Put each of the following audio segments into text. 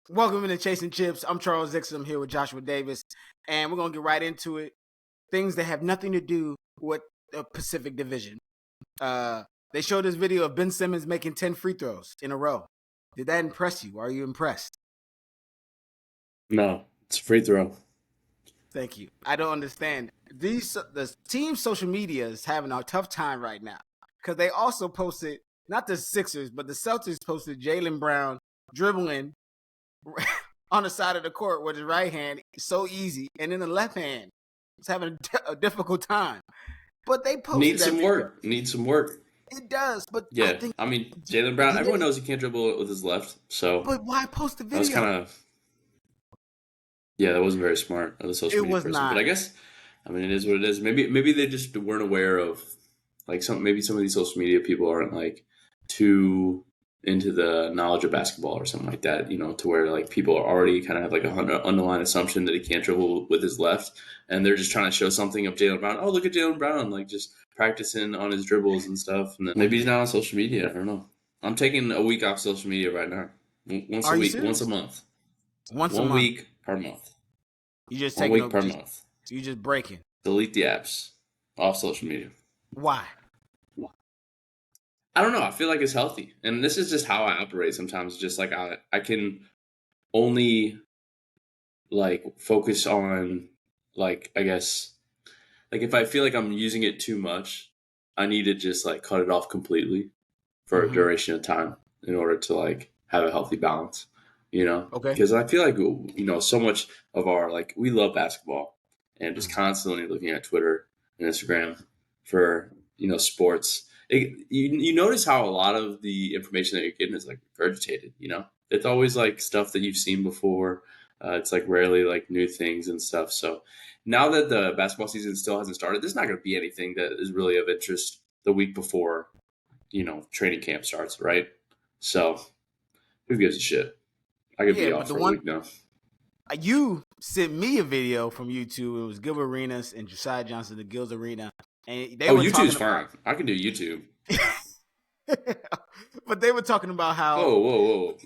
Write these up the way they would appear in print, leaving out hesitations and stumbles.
Welcome to Chasing Chips. I'm Charles Dixon. I'm here with Joshua Davis, and we're going to get right into it. Things that have nothing to do with the Pacific Division. They showed this video of Ben Simmons making 10 free throws in a row. Did that impress you? Are you impressed? No, it's a free throw. Thank you. I don't understand. The team's social media is having a tough time right now because they also posted, not the Sixers, but the Celtics posted Jaylen Brown dribbling on the side of the court with his right hand, so easy, and then the left hand is having a difficult time. But they posted Needs some work. Needs some work. It does, but Yeah, Jaylen Brown. Everyone knows he can't dribble with his left, so. But why post the video? That was kind of. Yeah, that wasn't very smart of the social media person. Not. But I guess, it is what it is. Maybe they just weren't aware of, maybe some of these social media people aren't too into the knowledge of basketball or something like that, to where people are already kind of have an underlying assumption that he can't dribble with his left, and they're just trying to show something of Jaylen Brown. Oh, look at Jaylen Brown, just practicing on his dribbles and stuff. And then maybe he's not on social media. I don't know. I'm taking a week off social media right now. Once a week, serious? once a month. One week per month. You just 1 week per month. You just breaking. Delete the apps off social media. Why? I don't know. I feel like it's healthy. And this is just how I operate sometimes. Just I can only focus on I guess if I feel like I'm using it too much, I need to just cut it off completely for a duration of time in order to have a healthy balance, Okay. Because I feel like, so much of our, we love basketball and just constantly looking at Twitter and Instagram for, sports. You notice how a lot of the information that you're getting is regurgitated, It's always stuff that you've seen before. It's rarely new things and stuff. So now that the basketball season still hasn't started, there's not going to be anything that is really of interest the week before, training camp starts, right? So who gives a shit? I could be off for a week now. You sent me a video from YouTube. It was Gilbert Arenas and Josiah Johnson, the Gills Arena. And they were YouTube's fine. I can do YouTube. But they were talking about how. Whoa.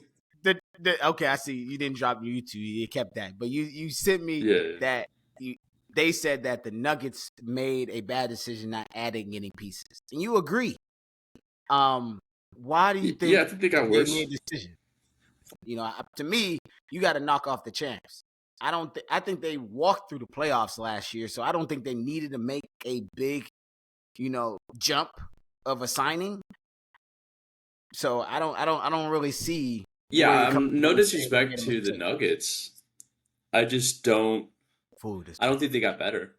Okay, I see. You didn't drop YouTube. You kept that. But you sent me that they said that the Nuggets made a bad decision not adding any pieces. And you agree. Why do you think I think they got worse. Made a decision? To me, you got to knock off the champs. I think they walked through the playoffs last year, so I don't think they needed to make a big, jump of a signing. So I don't really see. Yeah, no disrespect to the Nuggets. I just don't. I don't think they got better.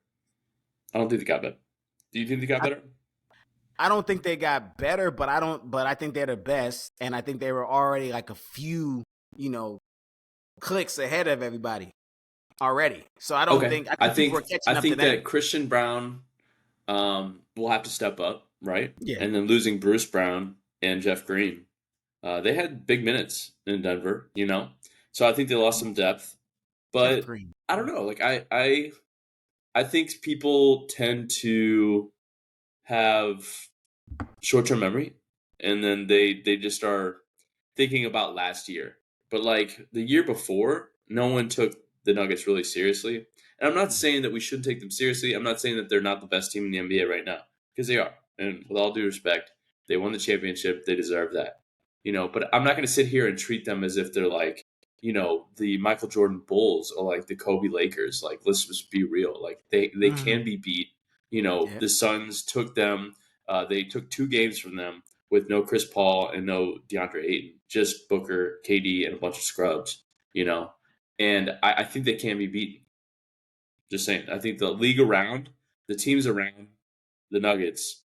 Do you think they got better? I don't think they got better, but I think they're the best, and I think they were already a few, clicks ahead of everybody already. So I don't think I think that Christian Brown will have to step up, right? Yeah. And then losing Bruce Brown and Jeff Green. They had big minutes in Denver, So I think they lost some depth. But I don't know. I think people tend to have short-term memory, and then they just are thinking about last year. But the year before, no one took the Nuggets really seriously. And I'm not saying that we shouldn't take them seriously. I'm not saying that they're not the best team in the NBA right now, because they are. And with all due respect, they won the championship. They deserve that. But I'm not going to sit here and treat them as if they're the Michael Jordan Bulls or the Kobe Lakers. Let's just be real. They can be beat. The Suns took them. They took 2 games from them with no Chris Paul and no DeAndre Ayton, just Booker, KD, and a bunch of scrubs. And I think they can be beaten. Just saying. I think the league around, the teams around the Nuggets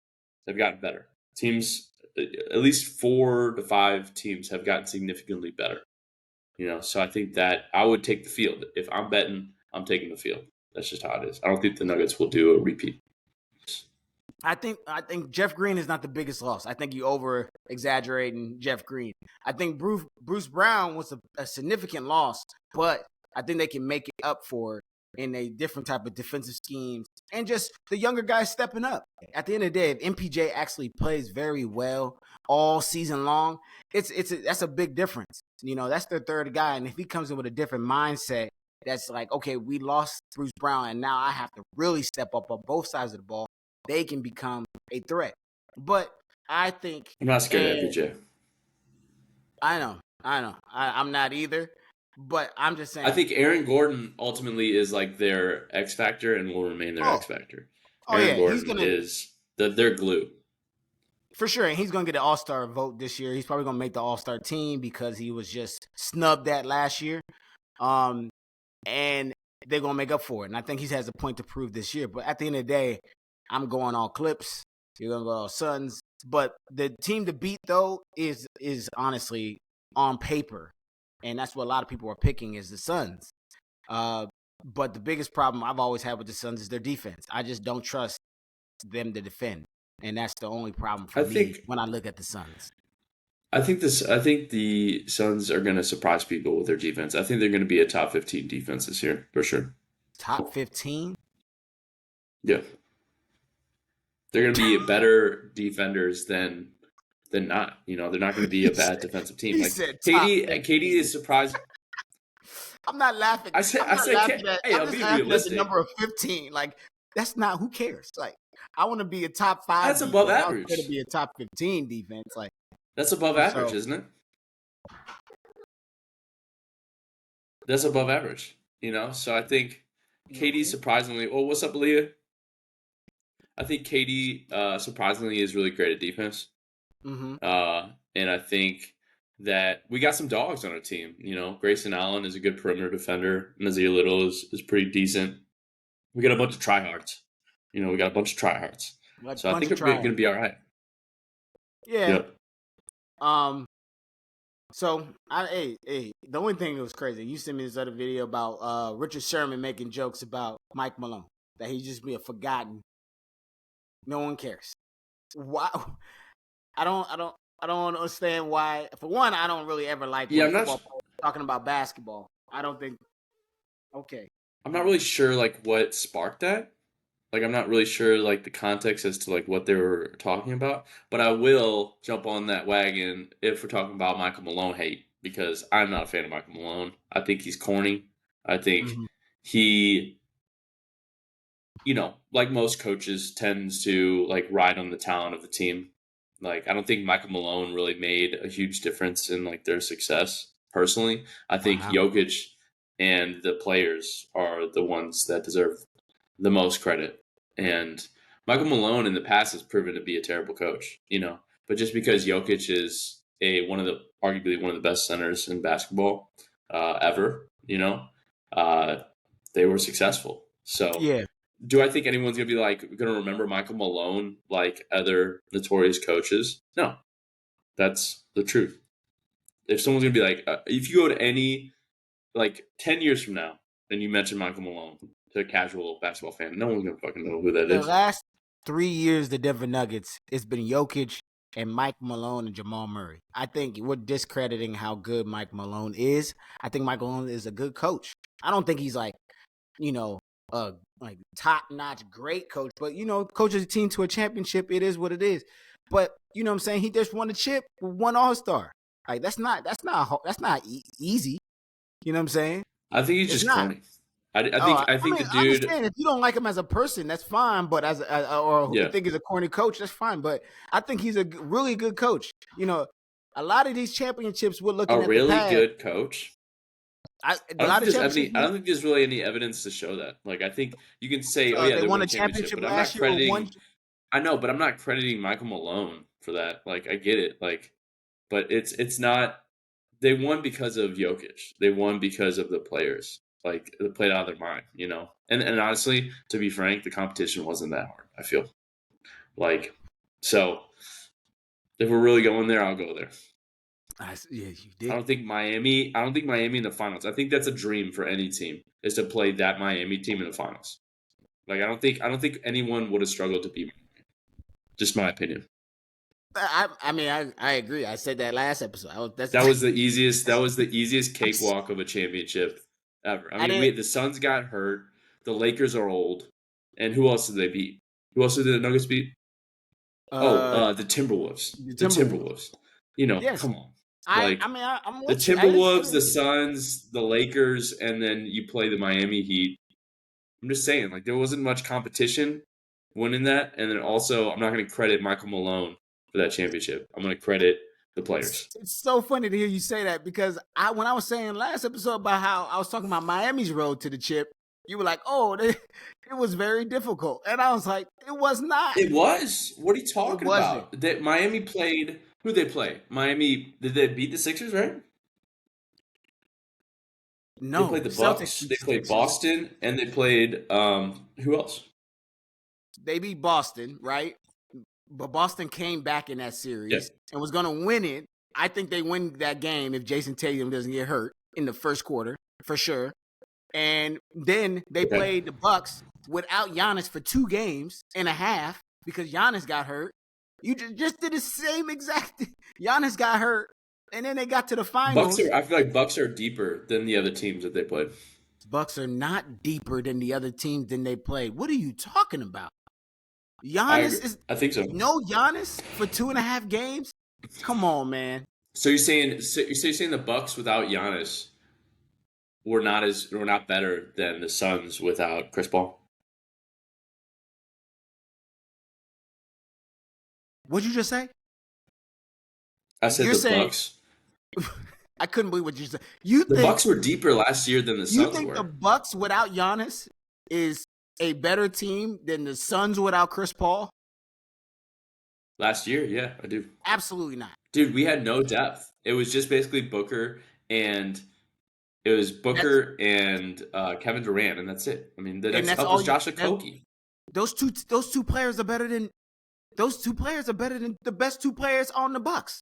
have gotten better. Teams, at least 4 to 5 teams have gotten significantly better. So I think that I would take the field. If I'm betting, I'm taking the field. That's just how it is. I don't think the Nuggets will do a repeat. I think Jeff Green is not the biggest loss. I think you over exaggerating Jeff Green. I think Bruce Brown was a significant loss, but I think they can make it up for it in a different type of defensive schemes and just the younger guys stepping up. At the end of the day, if MPJ actually plays very well all season long, that's a big difference. That's their third guy. And if he comes in with a different mindset, that's like, okay, we lost Bruce Brown, and now I have to really step up on both sides of the ball. They can become a threat. But I think, I'm not scared of and FPJ. I know, I'm not either. But I'm just saying. I think Aaron Gordon ultimately is like their X factor and will remain their X factor. Aaron Yeah, he's Gordon gonna is their glue. for sure, and he's gonna get the All-Star vote this year. He's probably gonna make the All-Star team because he was just snubbed that last year. And they're gonna make up for it. And I think he has a point to prove this year. But at the end of the day, I'm going all Clips. You're gonna go all Suns. But the team to beat though is honestly on paper, and that's what a lot of people are picking is the Suns. But the biggest problem I've always had with the Suns is their defense. I just don't trust them to defend, and that's the only problem for me when I look at the Suns. I think the Suns are going to surprise people with their defense. I think they're going to be a top 15 defense this year for sure. Top 15? Yeah, they're going to be better defenders than not. They're not going to be a bad defensive team. Like KD is surprised. I'm not laughing. I'm just laughing at the number of 15. Like, that's not, who cares? Like, I want to be a top 5. That's defense. above average. I want to be a top 15 defense. Like, that's above average, isn't it? That's above average. So I think KD surprisingly. Oh, what's up, Leah? I think KD surprisingly is really great at defense. Mm-hmm. And I think that we got some dogs on our team. Grayson Allen is a good perimeter defender. Nazir Little is pretty decent. We got a bunch of tryhards. We got a bunch of tryhards. So I think we're going to be all right. Yeah. Yep. So the only thing that was crazy, you sent me this other video about Richard Sherman making jokes about Mike Malone, that he just be a forgotten. No one cares. Wow. I don't understand why. For one, I don't really ever like talking about basketball. I don't think. Okay. I'm not really sure what sparked that. I'm not really sure the context as to what they were talking about. But I will jump on that wagon if we're talking about Michael Malone hate, because I'm not a fan of Michael Malone. I think he's corny. I think he, like most coaches, tends to ride on the talent of the team. I don't think Michael Malone really made a huge difference in their success personally. I think Jokic and the players are the ones that deserve the most credit. And Michael Malone in the past has proven to be a terrible coach, but just because Jokic is arguably one of the best centers in basketball ever, they were successful. So yeah. Do I think anyone's going to be going to remember Michael Malone like other notorious coaches? No, that's the truth. If someone's going to be if you go to any 10 years from now and you mention Michael Malone to a casual basketball fan, no one's going to fucking know who that is. The last 3 years, the Denver Nuggets, it's been Jokic and Mike Malone and Jamal Murray. I think we're discrediting how good Mike Malone is. I think Mike Malone is a good coach. I don't think he's top-notch great coach, but coaches a team to a championship. It is what it is. But you know what I'm saying, he just won a chip with one All-Star. That's not easy. You know what I'm saying? I think he's just corny. I think the dude. I understand if you don't like him as a person, that's fine. But you think he's a corny coach, that's fine. But I think he's a really good coach. A lot of these championships we're looking at. A really good coach. I don't think there's really any evidence to show that. I think you can say, they won a championship, but I'm not crediting. I know, but I'm not crediting Michael Malone for that. I get it. But it's not. They won because of Jokic. They won because of the players. They played out of their mind, And honestly, to be frank, the competition wasn't that hard, I feel. So if we're really going there, I'll go there. You did. I don't think Miami in the finals. I think that's a dream for any team, is to play that Miami team in the finals. I don't think anyone would have struggled to beat Miami. Just my opinion. I agree. I said that last episode. That was the easiest cakewalk of a championship ever. The Suns got hurt. The Lakers are old. And who else did they beat? Who else did the Nuggets beat? The Timberwolves. The Timberwolves. Come on. Like I'm the with you. Timberwolves, the Suns, the Lakers, and then you play the Miami Heat. I'm just saying, like there wasn't much competition winning that, and then also I'm not going to credit Michael Malone for that championship. I'm going to credit the players. It's so funny to hear you say that because when I was saying last episode about how I was talking about Miami's road to the chip, you were like, "Oh, it was very difficult," and I was like, "It was not. It was. What are you It talking wasn't." about? That Miami played. Who did they play? Miami. Did they beat the Sixers? Right? They No, played the Celtics Bucks. beat They the played Sixers. Boston, and they played who else? They beat Boston, right? But Boston came back in that Yeah. series and was going to win it. I think they win that game if Jason Tatum doesn't get hurt in the first quarter, for sure. And then they played the Bucks without Giannis for 2 games and a half because Giannis got hurt. You just did the same exact thing. Giannis got hurt, and then they got to the finals. I feel like Bucks are deeper than the other teams that they played. Bucks are not deeper than the other teams than they played. What are you talking about? Giannis I think so. No Giannis for 2.5 games? Come on, man. So you're saying the Bucks without Giannis were not better than the Suns without Chris Paul? What'd you just say? I said Bucks. I couldn't believe what you said. The Bucks were deeper last year than the Suns were. You think the Bucks without Giannis is a better team than the Suns without Chris Paul? Last year, yeah, I do. Absolutely not. Dude, we had no depth. It was just basically Booker and Kevin Durant, and that's it. I mean, the next up was Josh Okogie. Those two players are better than the best 2 players on the Bucks.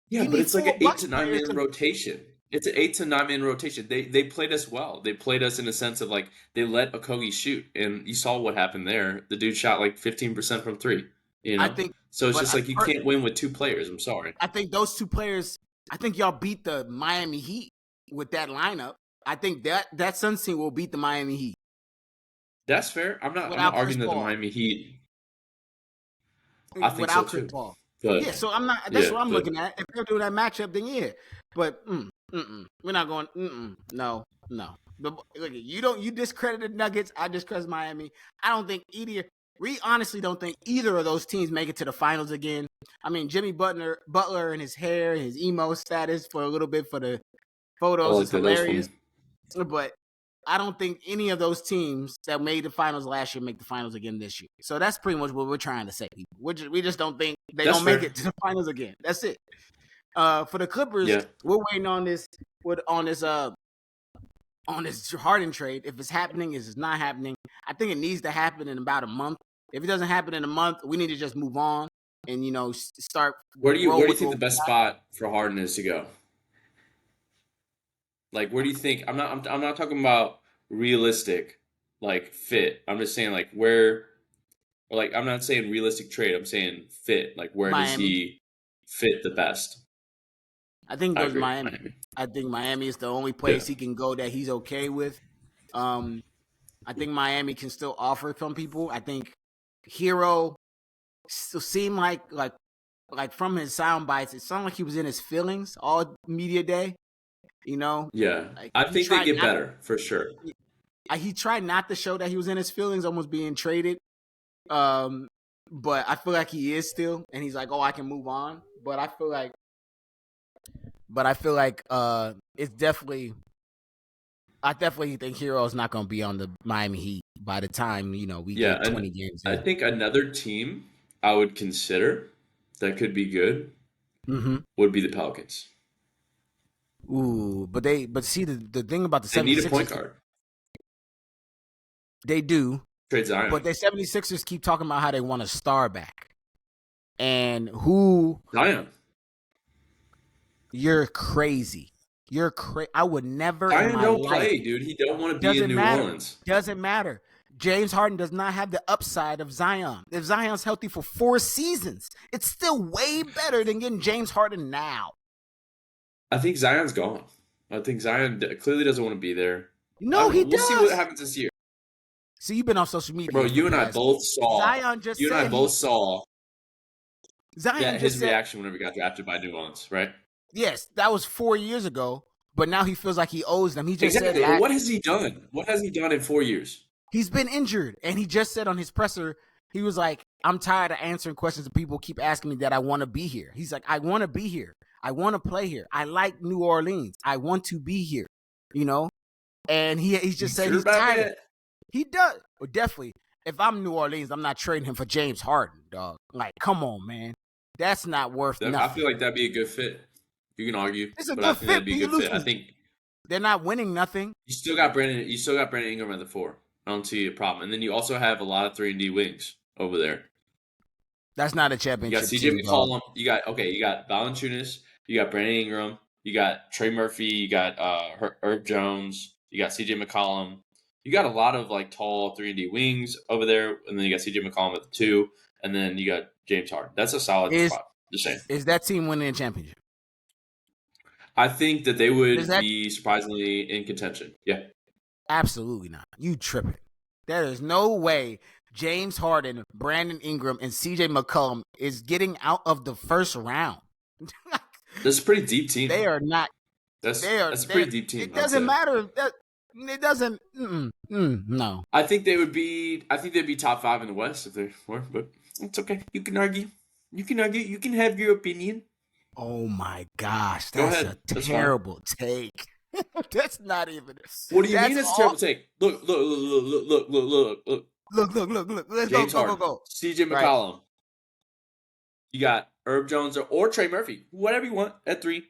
Yeah, but it's like an 8 to 9 man rotation. It's an 8 to 9 man rotation. They played us well. They played us in a sense of like they let Okogie shoot, and you saw what happened there. The dude shot like 15% from 3. You know, it's just like you can't win with 2 players. I'm sorry. I think those 2 players. I think y'all beat the Miami Heat with that lineup. I think that Suns team will beat the Miami Heat. That's fair. I'm not arguing that the Miami Heat. I think so too. Paul. Yeah, so I'm not. That's what I'm looking at. If they're doing that matchup, then yeah. But we're not going. No. Look, you discredited Nuggets. I discredit Miami. I don't think either. We honestly don't think either of those teams make it to the finals again. I mean, Jimmy Butler and his hair and his emo status for a little bit for the photos is hilarious. But I don't think any of those teams that made the finals last year make the finals again this year. So that's pretty much what we're trying to say. We just don't think they don't make it to the finals again. That's it. For the Clippers, we're waiting on this Harden trade. If it's happening, if it's not happening, I think it needs to happen in about a month. If it doesn't happen in a month, we need to just move on and start. Where do you think the best spot for Harden is to go? Like, where do you think? I'm not talking about realistic, like fit. I'm just saying like where, or like I'm not saying realistic trade. I'm saying fit. Like where does he fit the best? I think goes Miami. I think Miami is the only place he can go that he's okay with. I think Miami can still offer some people. I think Hero still seemed like from his sound bites, it sounded like he was in his feelings all media day. Yeah, like, I think they get better for sure. He tried not to show that he was in his feelings, almost being traded. But I feel like he is still, and he's like, "Oh, I can move on." But I feel like it's definitely. I definitely think Hero's not going to be on the Miami Heat by the time we get 20 games. I think another team I would consider that could be good would be the Pelicans. Ooh, but see the thing about the 76ers, they need a point guard. They do. Trade Zion. But the 76ers keep talking about how they want a star back. And who? Zion. You're crazy. You're crazy. I would never. Zion don't play, dude. He don't want to be in New Orleans. Doesn't matter. James Harden does not have the upside of Zion. If Zion's healthy for 4 seasons, it's still way better than getting James Harden now. I think Zion's gone. I think Zion clearly doesn't want to be there. No, he does. We'll see what happens this year. So you've been off social media. Bro, you and I both saw. Zion just saw Zion his reaction whenever he got drafted by New Orleans, right? Yes, that was 4 years ago, but now he feels like he owes them. He just Exactly. said What has he done? What has he done in 4 years? he's been injured, and he just said on his presser, he was like, I'm tired of answering questions that people keep asking me that I want to be here. He's like, I want to be here. I want to play here. I like New Orleans. I want to be here, you know? And he's just saying Sure he's about tired. that? He does. Well, definitely. If I'm New Orleans, I'm not trading him for James Harden, dog. Like, come on, man. That's not worth nothing. I feel like that'd be a good fit. You can argue, It's a but I good think that'd fit. be a good fit. I think They're not winning nothing. you still got Brandon. You still got Brandon Ingram at the 4. I don't see a problem. And then you also have a lot of 3-and-D wings over there. That's not a You championship got CJ team, McCollum. You got Valanciunas. You got Brandon Ingram. You got Trey Murphy. You got Herb Jones. You got CJ McCollum. You got a lot of like tall 3-and-D wings over there, and then you got CJ McCollum at the 2, and then you got James Harden. That's a solid spot. Just saying. Is that team winning a championship? I think that they would be surprisingly in contention. Yeah. Absolutely not. You tripping. There is no way James Harden, Brandon Ingram, and CJ McCollum is getting out of the first round. That's a pretty deep team. They are not. That's a pretty deep team. It doesn't matter. It doesn't. No. I think they'd be top 5 in the West if they were, but it's okay. You can argue. You can argue. You can have your opinion. Oh my gosh, that's a terrible take. That's not even. What do you mean it's a terrible take? Look. Let's James go. CJ McCollum. Right. You got Herb Jones or Trey Murphy, whatever you want at 3.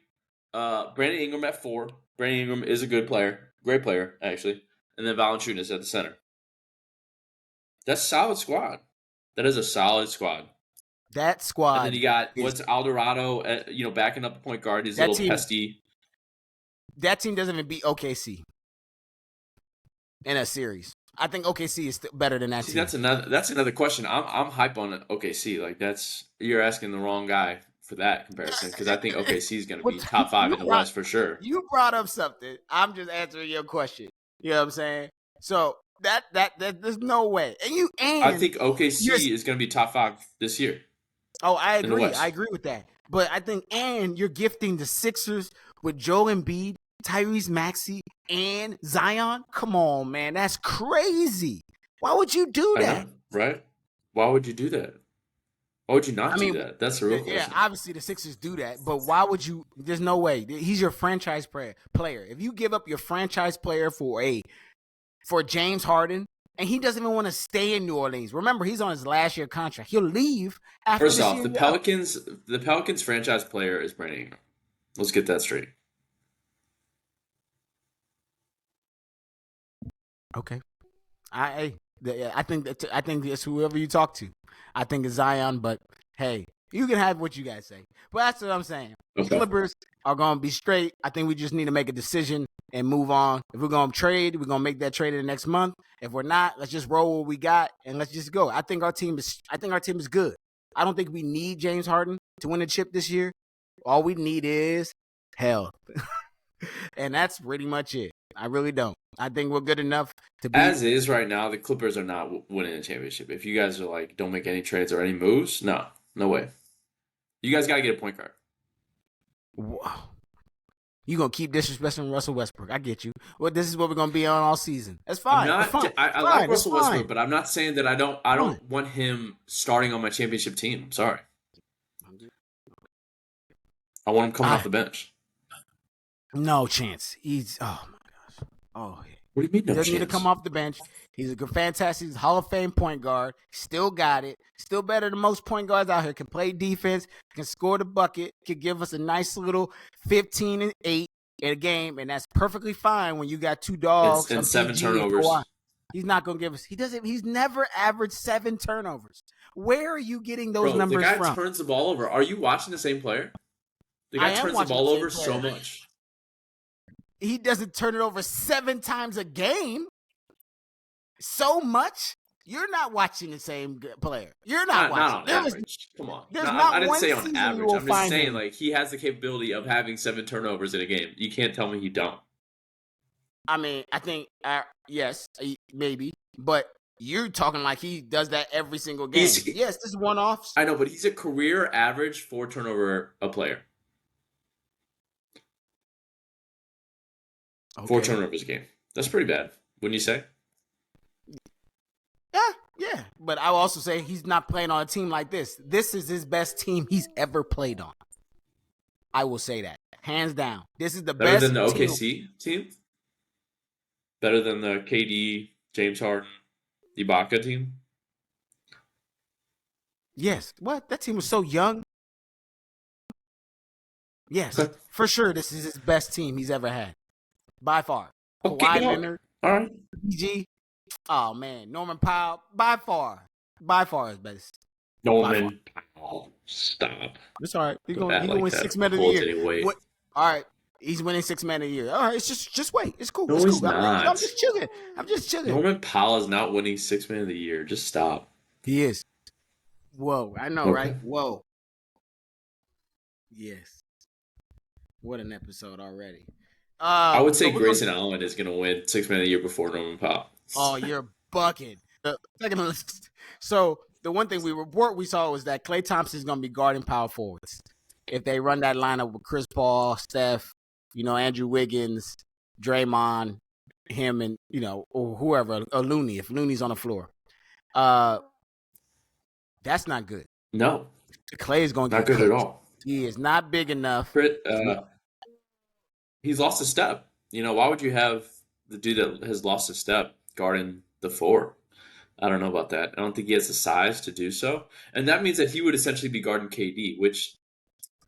Brandon Ingram at 4. Brandon Ingram is a good player, great player actually, and then Valanciunas at the center. That's a solid squad. That is a solid squad. That squad. And then you got what's Alvarado, backing up the point guard. He's a little pesty. That team doesn't even beat OKC in a series. I think OKC is still better than that team. That's another question. I'm hype on OKC. Like you're asking the wrong guy for that comparison because I think OKC is going to be top 5 in the West for sure. You brought up something. I'm just answering your question. You know what I'm saying? So that there's no way. I think OKC is going to be top 5 this year. Oh, I agree. I agree with that. But I think you're gifting the Sixers with Joel Embiid, Tyrese Maxey, and Zion. Come on, man. That's crazy. Why would you do that? I know, right? Why would you do that? Why would you not do that? That's the real question. Yeah, obviously the Sixers do that, but why would you? There's no way. He's your franchise player. If you give up your franchise player for James Harden, and he doesn't even want to stay in New Orleans. Remember, he's on his last year contract. He'll leave after First off, the Pelicans franchise player is Brandon Ingram. Let's get that straight. Okay. I think it's whoever you talk to. I think it's Zion, but hey, you can have what you guys say. But that's what I'm saying. Okay. The Clippers are going to be straight. I think we just need to make a decision and move on. If we're going to trade, we're going to make that trade in the next month. If we're not, let's just roll what we got and let's just go. I think our team is good. I don't think we need James Harden to win a chip this year. All we need is health. And that's pretty much it. I really don't. I think we're good enough to be. As is right now, the Clippers are not winning a championship. If you guys are like, don't make any trades or any moves, no way. You guys got to get a point guard. Wow. You going to keep disrespecting Russell Westbrook. I get you. Well, this is what we're going to be on all season. That's fine. I like Russell Westbrook, but I'm not saying that I don't want him starting on my championship team. I'm sorry. I want him coming off the bench. No chance. He's, oh my gosh. Oh, what do you mean no chance? He doesn't need to come off the bench. He's a good, fantastic Hall of Fame point guard. Still got it. Still better than most point guards out here. Can play defense. Can score the bucket. Can give us a nice little 15 and 8 in a game, and that's perfectly fine when you got 2 dogs and 7 turnovers. He's not gonna give us. He's never averaged 7 turnovers. Where are you getting those numbers from? The guy turns the ball over. Are you watching the same player? The guy turns the ball over so much. He doesn't turn it over 7 times a game. So much? You're not watching the same player. You're not watching. Not on average. Come on. I didn't say on average. I'm just saying like he has the capability of having 7 turnovers in a game. You can't tell me he don't. I mean, I think yes, maybe, but you're talking like he does that every single game. Yes, this is one-offs. I know, but he's a career average 4 turnover a player. 4 Okay. turnovers a game. That's pretty bad, wouldn't you say? Yeah. But I will also say he's not playing on a team like this. This is his best team he's ever played on. I will say that. Hands down. This is the Better best than the team. OKC team? Better than the KD, James Harden, Ibaka team? Yes. What? That team was so young. Yes. Okay. For sure, this is his best team he's ever had. By far. Okay, Kawhi dog. Leonard, All right. PG. Oh, man. Norman Powell. By far. By far his best. By far. Norman Powell. Stop. It's all right. He's Don't going act to like win that. 6 men of the Holds year. any weight. What? All right. He's winning 6 men of the year. All right. It's just wait. It's cool. No, It's he's cool. I'm not. just chilling. I'm just chilling. Norman Powell is not winning 6 Man of the Year. Just stop. He is. Whoa. I know, Okay. right? Whoa. Yes. What an episode already. I would say But Grayson Allen is going to win 6 Man of the Year before Norman Powell. Oh, you're bucking. The second list. So the one thing we saw was that Klay Thompson is going to be guarding power forwards. If they run that lineup with Chris Paul, Steph, Andrew Wiggins, Draymond, him, and or whoever, or Looney, if Looney's on the floor, that's not good. No, Klay is going to not get good cooked. at all. He is not big enough. He's lost a step. Why would you have the dude that has lost a step guarding the 4? I don't know about that. I don't think he has the size to do so. And that means that he would essentially be guarding KD, which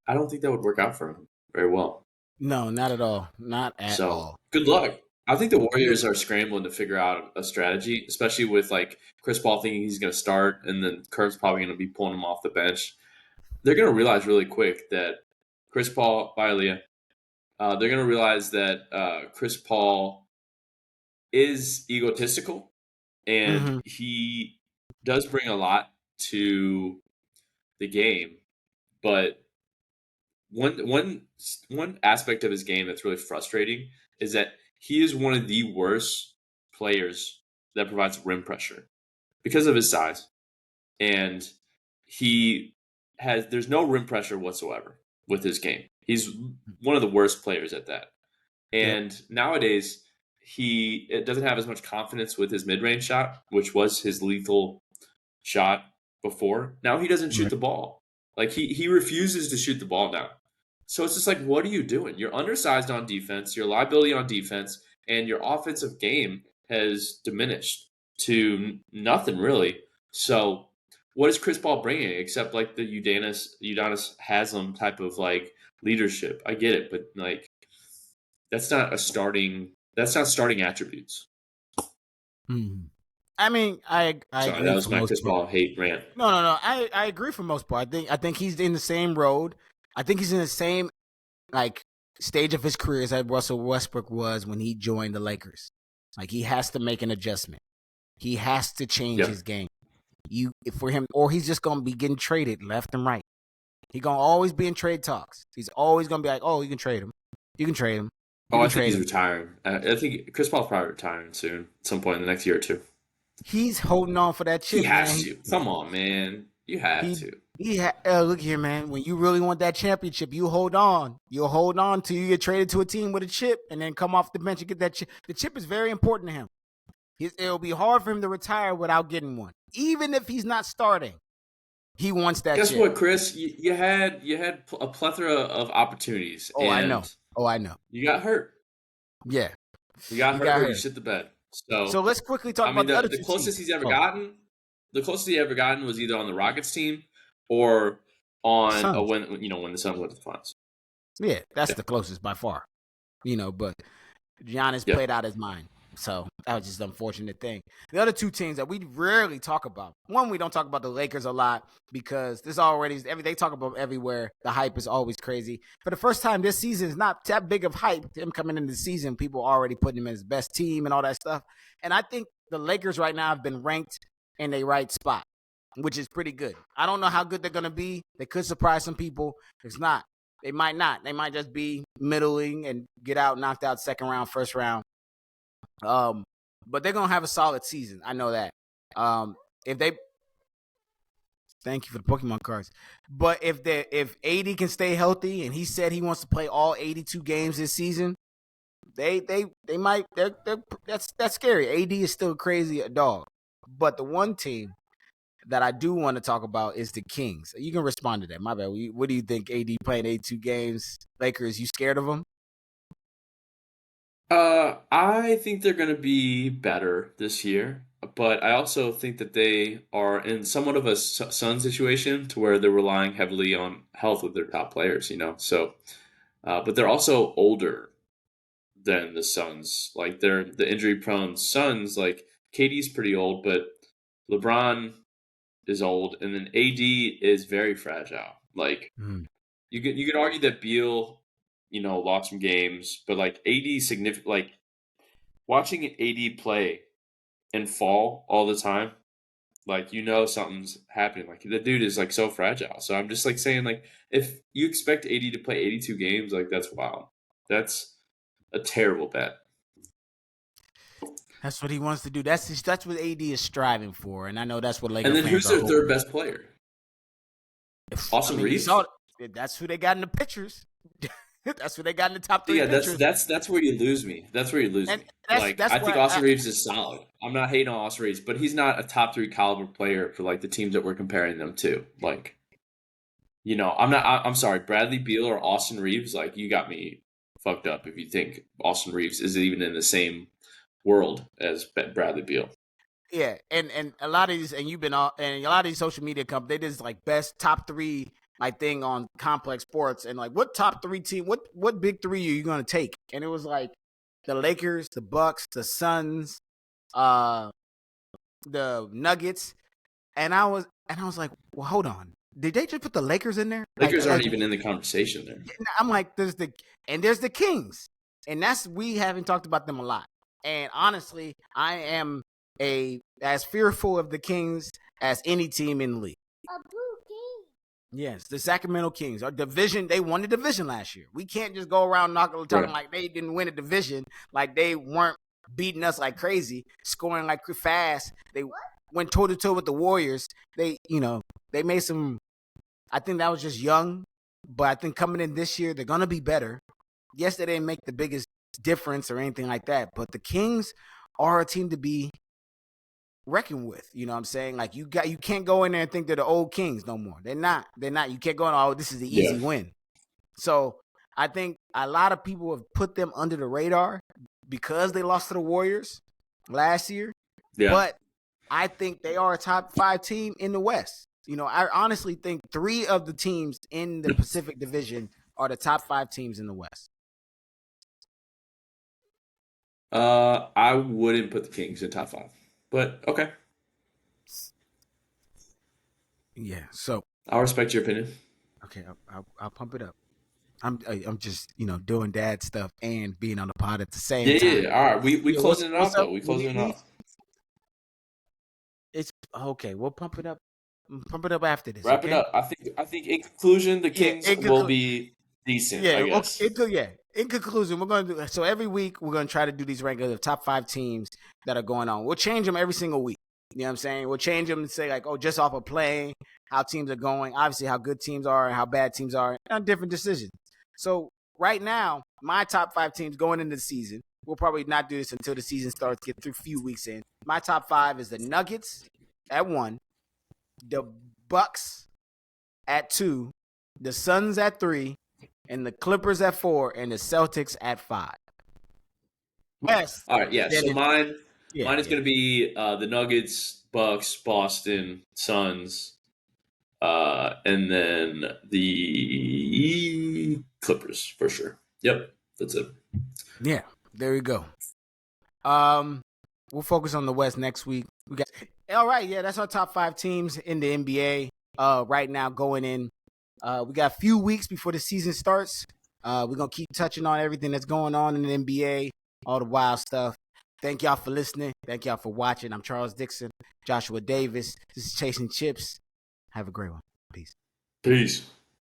I don't think that would work out for him very well. No, not at all. Not at all. Good luck. I think the Warriors are scrambling to figure out a strategy, especially with Chris Paul thinking he's going to start, and then Kirk's probably going to be pulling him off the bench. They're going to realize really quick that Chris Paul, they're going to realize that Chris Paul is egotistical, and he does bring a lot to the game. But one aspect of his game that's really frustrating is that he is one of the worst players that provides rim pressure because of his size. And there's no rim pressure whatsoever with his game. He's one of the worst players at that. And nowadays, it doesn't have as much confidence with his mid-range shot, which was his lethal shot before. Now he doesn't shoot the ball. He refuses to shoot the ball now. So it's just what are you doing? You're undersized on defense, you're a liability on defense, and your offensive game has diminished to nothing really. So what is Chris Paul bringing except the Udonis Haslem type of leadership? I get it, but that's not starting attributes. I mean, I Sorry, agree. That was for my most Chris part. Paul hate rant. No. I agree for most part. I think he's in the same road. I think he's in the same stage of his career as Russell Westbrook was when he joined the Lakers. He has to make an adjustment. He has to change his game. For him, or he's just gonna be getting traded left and right. He's gonna always be in trade talks. He's always gonna be you can trade him. You can trade him. I think he's retiring. I think Chris Paul's probably retiring soon, at some point in the next year or two. He's holding on for that chip. He has to. Come on, man. You have to. Look here, man. When you really want that championship, you hold on. You'll hold on till you get traded to a team with a chip and then come off the bench and get that chip. The chip is very important to him. It'll be hard for him to retire without getting one. Even if he's not starting, he wants that chip. Guess what, Chris? You had a plethora of opportunities. Oh, I know. You got hurt. Yeah. You got hurt. You shit the bed. So let's quickly talk about the other the closest he's ever gotten. The closest he ever gotten was either on the Rockets team or on when the Suns went to the finals. Yeah, that's the closest by far. But Giannis played out his mind. So that was just an unfortunate thing. The other two teams that we rarely talk about. One, we don't talk about the Lakers a lot because they talk about everywhere. The hype is always crazy. For the first time this season, it's not that big of hype. Him coming into the season, people already putting him as best team and all that stuff. And I think the Lakers right now have been ranked in the right spot, which is pretty good. I don't know how good they're going to be. They could surprise some people. It's not. They might not. They might just be middling and get knocked out second round, first round. But they're gonna have a solid season. I know that. Thank you for the Pokemon cards. But if AD can stay healthy and he said he wants to play all 82 games this season, They might. That's scary. AD is still crazy a dog. But the one team that I do want to talk about is the Kings. You can respond to that. My bad. What do you think? AD playing 82 games. Lakers. You scared of them? I think they're going to be better this year, but I also think that they are in somewhat of a Sun situation to where they're relying heavily on health with their top players, you know. So, but they're also older than the Suns. Like they're the injury-prone Suns. Like KD's pretty old, but LeBron is old, and then AD is very fragile. Like you could argue that Beal, you know, lost some games, but like AD significant. Like watching AD play and fall all the time, like you know something's happening. Like the dude is like so fragile. So I'm just like saying, like if you expect AD to play 82 games, like that's wild. That's a terrible bet. That's what he wants to do. That's what AD is striving for, and I know that's what And Laker then fans who's are their third hoping. best player? I Austin mean, you Reeves. saw that's who they got in the pictures. That's who they got in the top three Yeah, that's pictures. that's where you lose me. That's where you lose And me. that's Like that's I think why Austin Reeves is solid. I'm not hating on Austin Reeves, but he's not a top three caliber player for like the teams that we're comparing them to. Like, you know, I'm sorry, Bradley Beal or Austin Reeves. Like, you got me fucked up if you think Austin Reeves is even in the same world as Bradley Beal. yeah, and a lot of these, and you've been all, and a lot of these social media companies, they just like best top three like thing on Complex Sports, and like what top three team, what big three are you gonna take? And it was like the Lakers, the Bucks, the Suns, uh, the Nuggets, and I was like, well, hold on, did they just put the Lakers in there? Lakers aren't Like even in the conversation there. I'm like, there's the Kings, and we haven't talked about them a lot. And honestly, I am as fearful of the Kings as any team in the league. A blue king. Yes, the Sacramento Kings. Our division, they won the division last year. We can't just go around talking Right. like they didn't win a division, like they weren't beating us like crazy, scoring like fast. They went toe to toe with the Warriors. They made some. I think that was just young, but I think coming in this year, they're gonna be better. Yes, they didn't make the biggest difference or anything like that, but the Kings are a team to be reckoned with. You know what I'm saying? Like you can't go in there and think they're the old Kings no more. They're not. You can't go in, oh, this is the Yeah. easy win. So I think a lot of people have put them under the radar because they lost to the Warriors last year. Yeah. But I think they are a top 5 team in the West. You know, I honestly think 3 of the teams in the Pacific Division are the top 5 teams in the West. I wouldn't put the Kings in top 5, but okay. Yeah, so I'll respect your opinion. okay, I'll pump it up. I'm just doing dad stuff and being on the pod at the same time. Yeah. All right, we Yeah, closing it off what's up? though. We closing it off. It's okay. We'll pump it up. Pump it up after this. Wrap it Okay. up. I think in conclusion, the Yeah. Kings will be decent. Yeah. I Okay. guess. Yeah. In conclusion, we're going to do so every week. We're going to try to do these rankings of top 5 teams that are going on. We'll change them every single week. You know what I'm saying? We'll change them and say like, oh, just off of playing, how teams are going. Obviously, how good teams are and how bad teams are, and different decisions. So right now, my top 5 teams going into the season. We'll probably not do this until the season starts. Get through a few weeks in. My top 5 is the Nuggets at 1, the Bucks at 2, the Suns at 3, and the Clippers at 4, and the Celtics at 5. Yes. All right. Yeah. So mine is going to be the Nuggets, Bucks, Boston, Suns, and then the Clippers for sure. Yep. That's it. Yeah. There you go. We'll focus on the West next week. We got all right. Yeah, that's our top 5 teams in the NBA. Right now going in. We got a few weeks before the season starts. We're gonna keep touching on everything that's going on in the NBA, all the wild stuff. Thank y'all for listening. Thank y'all for watching. I'm Charles Dixon, Joshua Davis. This is Chasing Chips. Have a great one. Peace. Peace.